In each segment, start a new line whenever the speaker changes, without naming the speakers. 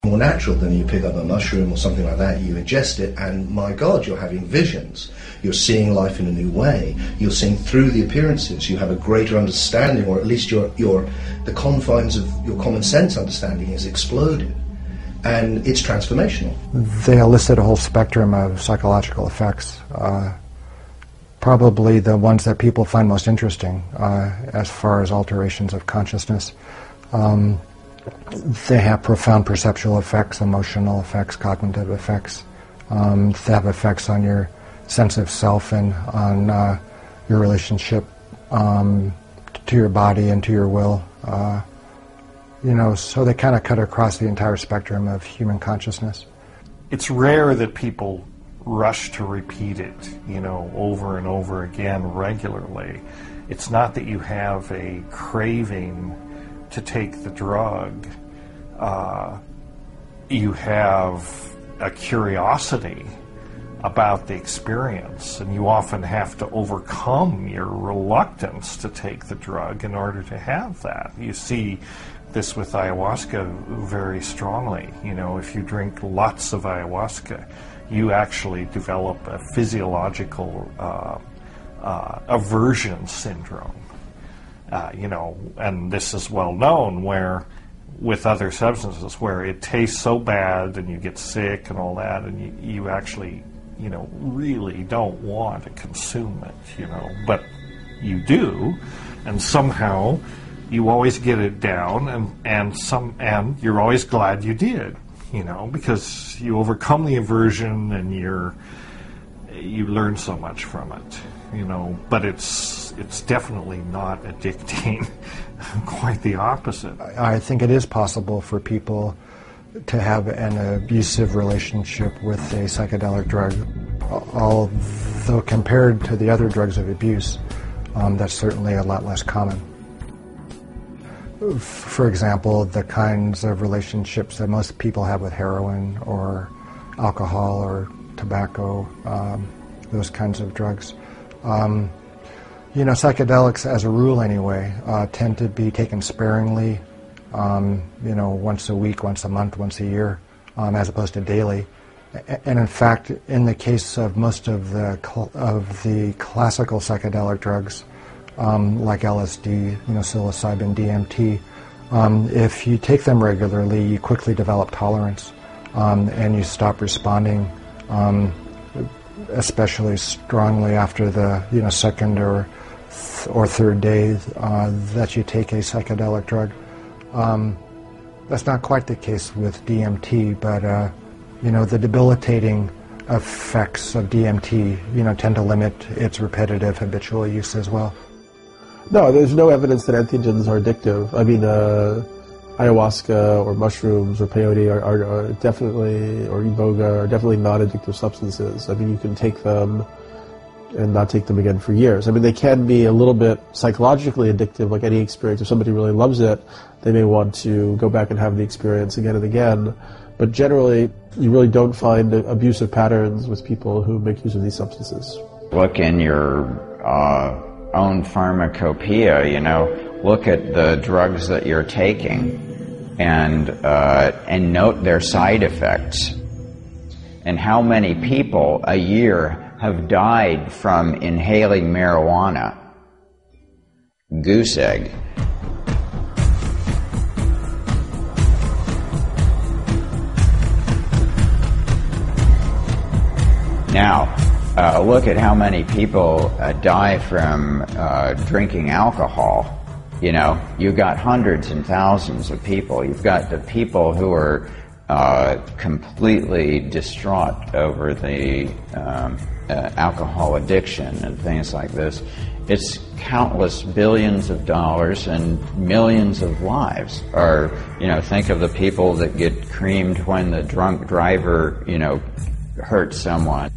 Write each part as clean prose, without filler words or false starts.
more natural than you pick up a mushroom or something like that. You ingest it, and my God, you're having visions. You're seeing life in a new way. You're seeing through the appearances. You have a greater understanding, or at least the confines of your common sense understanding is exploded, and it's transformational.
They elicit a whole spectrum of psychological effects. Probably the ones that people find most interesting as far as alterations of consciousness. They have profound perceptual effects, emotional effects, cognitive effects. They have effects on your sense of self and on your relationship to your body and to your will. So they kind of cut across the entire spectrum of human consciousness.
It's rare that people rush to repeat it, over and over again regularly. It's not that you have a craving to take the drug. You have a curiosity about the experience, and you often have to overcome your reluctance to take the drug in order to have that. You see this with ayahuasca very strongly. If you drink lots of ayahuasca, you actually develop a physiological aversion syndrome. And this is well known where with other substances where it tastes so bad and you get sick and all that, and you actually, really don't want to consume it, but you do, and somehow you always get it down, and you're always glad you did, because you overcome the aversion and you learn so much from it, but it's definitely not addicting. Quite the opposite.
I think it is possible for people to have an abusive relationship with a psychedelic drug, although compared to the other drugs of abuse, that's certainly a lot less common. For example, the kinds of relationships that most people have with heroin or alcohol or tobacco, those kinds of drugs. Psychedelics, as a rule anyway, tend to be taken sparingly, once a week, once a month, once a year, as opposed to daily. And in fact, in the case of most of the classical psychedelic drugs, like LSD, psilocybin, DMT, if you take them regularly, you quickly develop tolerance, and you stop responding, especially strongly after the second or third day that you take a psychedelic drug. That's not quite the case with DMT, but the debilitating effects of DMT, tend to limit its repetitive habitual use as well.
No, there's no evidence that entheogens are addictive. I mean, ayahuasca or mushrooms or peyote are definitely, or iboga are definitely not addictive substances. I mean, you can take them and not take them again for years. I mean, they can be a little bit psychologically addictive, like any experience. If somebody really loves it, they may want to go back and have the experience again and again. But generally, you really don't find abusive patterns with people who make use of these substances.
Look in your own pharmacopoeia, look at the drugs that you're taking and note their side effects. And how many people a year have died from inhaling marijuana? Goose egg. Now, look at how many people die from drinking alcohol. You've got hundreds and thousands of people. You've got the people who are completely distraught over the alcohol addiction and things like this. It's countless billions of dollars and millions of lives. Or, think of the people that get creamed when the drunk driver, hurts someone.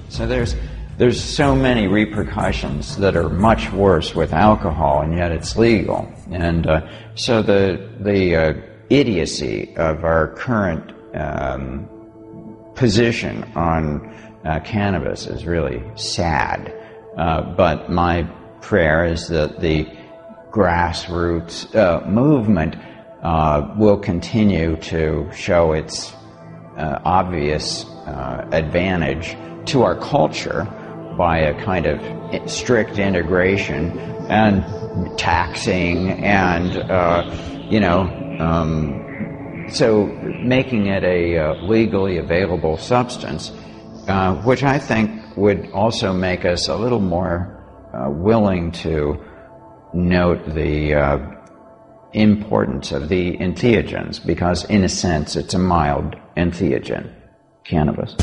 So there's so many repercussions that are much worse with alcohol, and yet it's legal. And so the idiocy of our current position on cannabis is really sad. But my prayer is that the grassroots movement will continue to show its obvious advantage to our culture by a kind of strict integration and taxing and, so making it a legally available substance, which I think would also make us a little more willing to note the importance of the entheogens, because in a sense it's a mild entheogen, cannabis.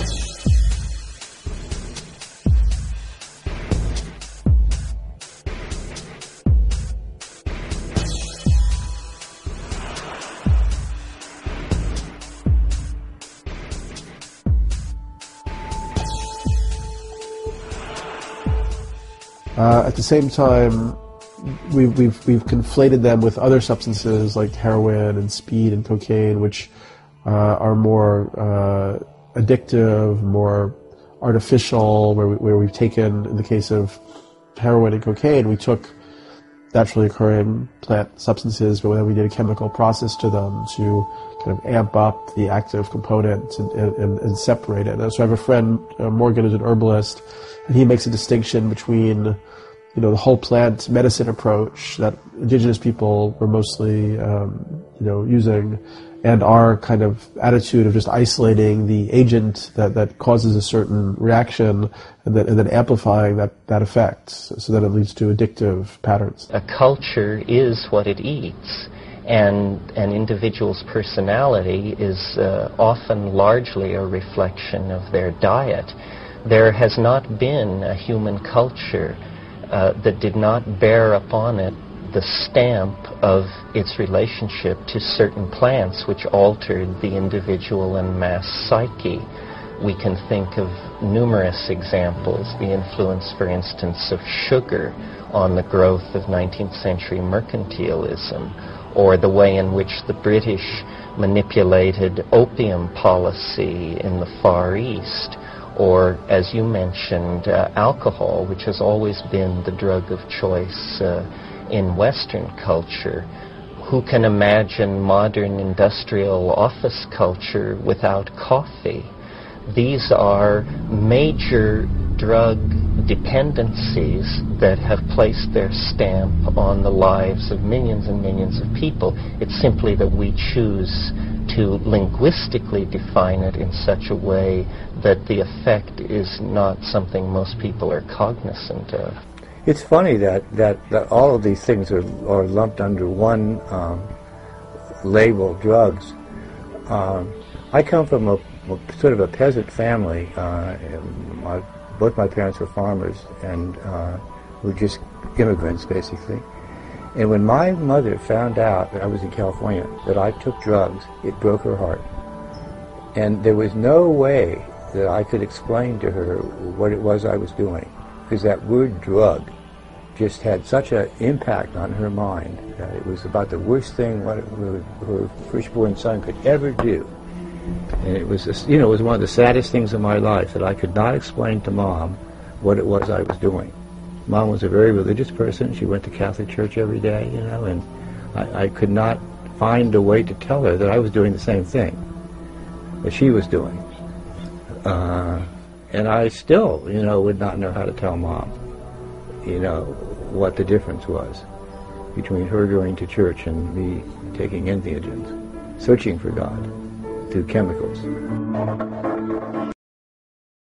At the same time, we've conflated them with other substances like heroin and speed and cocaine, which are more addictive, more artificial, where we've taken, in the case of heroin and cocaine, we took naturally occurring plant substances, but then we did a chemical process to them to kind of amp up the active components and separate it. And so I have a friend, Morgan, who's an herbalist, and he makes a distinction between the whole plant medicine approach that indigenous people were mostly, using, and our kind of attitude of just isolating the agent that causes a certain reaction and then amplifying that effect so that it leads to addictive patterns.
A culture is what it eats, and an individual's personality is often largely a reflection of their diet. There has not been a human culture that did not bear upon it the stamp of its relationship to certain plants which altered the individual and mass psyche. We can think of numerous examples, the influence, for instance, of sugar on the growth of 19th century mercantilism, or the way in which the British manipulated opium policy in the Far East, or, as you mentioned, alcohol, which has always been the drug of choice in Western culture. Who can imagine modern industrial office culture without coffee? These are major drug dependencies that have placed their stamp on the lives of millions and millions of people. It's simply that we choose to linguistically define it in such a way that the effect is not something most people are cognizant of.
It's funny that all of these things are lumped under one label, drugs. I come from a sort of a peasant family. Both my parents were farmers and were just immigrants, basically. And when my mother found out that I was in California, that I took drugs, it broke her heart. And there was no way that I could explain to her what it was I was doing, because that word drug just had such an impact on her mind that it was about the worst thing her firstborn son could ever do. And it was, it was one of the saddest things in my life that I could not explain to Mom what it was I was doing. Mom was a very religious person. She went to Catholic church every day, and I could not find a way to tell her that I was doing the same thing that she was doing. And I still, would not know how to tell Mom, what the difference was between her going to church and me taking entheogens, searching for God through chemicals.